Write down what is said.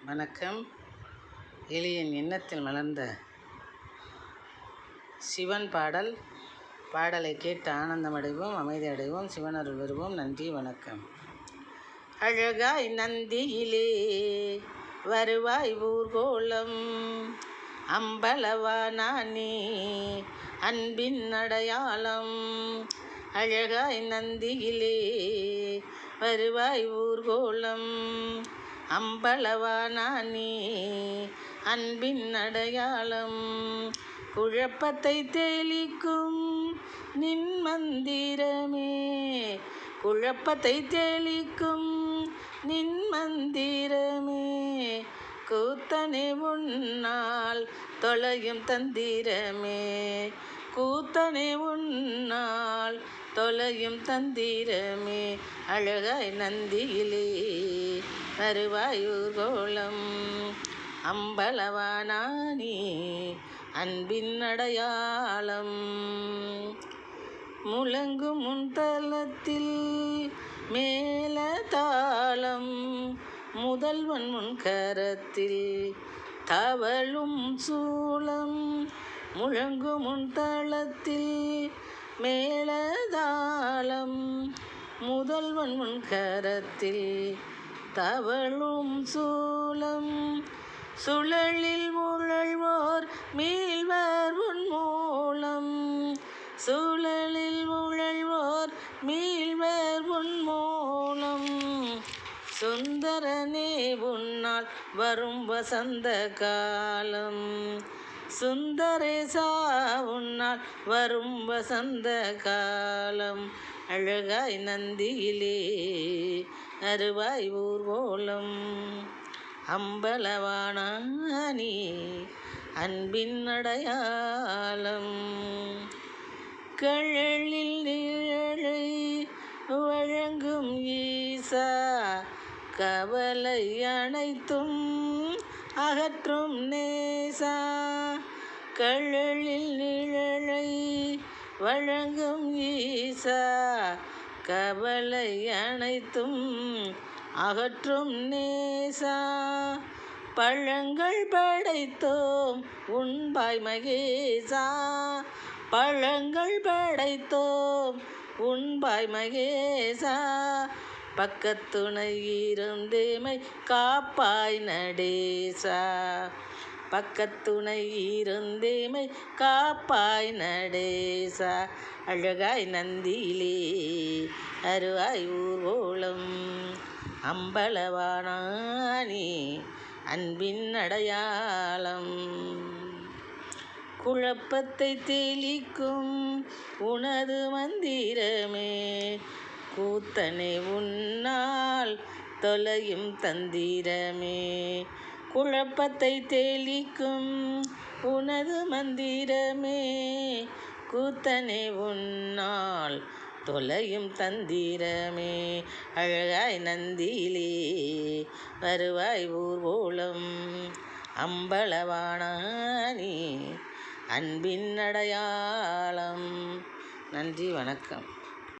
வணக்கம். எளியன் எண்ணத்தில் மலர்ந்த சிவன் பாடலை கேட்டு ஆனந்தமடைவோம், அமைதி அடைவோம், சிவனருள் வருவோம். நன்றி, வணக்கம். அழகாய் நந்தியிலே வருவாய் ஊர்கோலம், அம்பலவானே அன்பின் அடையாளம். அழகாய் நந்தியிலே வருவாய் ஊர்கோலம், அம்பலவானே அன்பின் அடையாளம். குழப்பத்தை தெளிக்கும் நின் மந்திரமே, குழப்பத்தை தெளிக்கும் நின் மந்திரமே, கூத்தனே உன்னால் தொலையும் தந்திரமே, கூத்தனே உன்னால் தொலையும் தந்திரமே. அழகாய் நந்தியிலே வருவாய் ஊர்கோலம், அம்பலவானே அன்பின் அடையாளம். முழங்கும் முன் தலத்தில் மேல தாளம், முதல்வன் முன் கரத்தில் தவழும் சூலம். முழங்கும் முன் தளத்தில் மேலதாளம், முதல்வன் முன் கரத்தில் தவழும் சூலம். சுழலில் உழல்வோர் மீள்வர் உன் மூலம், சுழலில் உழல்வோர் மீள்வர் உன் மூலம். சுந்தரனே உன்னால் வரும் வசந்த காலம், சுந்தரேசா உன்னால் வரும் வசந்த காலம். அழகாய் நந்தியிலே வருவாய் ஊர்கோலம், அம்பலவானே அன்பின் அடையாளம். கழலில் நிழலை வழங்கும் ஈசா, கவலை அனைத்தும் அகற்றும் நேசா. கழலில் நிழலை வழங்கும் ஈசா, கவலை அனைத்தும் அகற்றும் நேசா. பழங்கள் படைத்தோம் உண்பாய் மகேசா, பழங்கள் படைத்தோம் உண்பாய் மகேசா. பக்கத்துணை இருந்தேமை காப்பாய் நடேசா, பக்கத்துணை இருந்தேமை காப்பாய் நடேசா. அழகாய் நந்தியிலே வருவாய் ஊர்கோலம், அம்பலவானே அன்பின் அடையாளம். குழப்பத்தை தெளிக்கும் உனது மந்திரமே, கூத்தனே உன்னால் தொலையும் தந்திரமே. குழப்பத்தை தெளிக்கும் உனது மந்திரமே, கூத்தனே உன்னால் தொலையும் தந்திரமே. அழகாய் நந்தியிலே வருவாய் ஊர்கோலம், அம்பலவானே அன்பின் அடையாளம். நன்றி, வணக்கம்.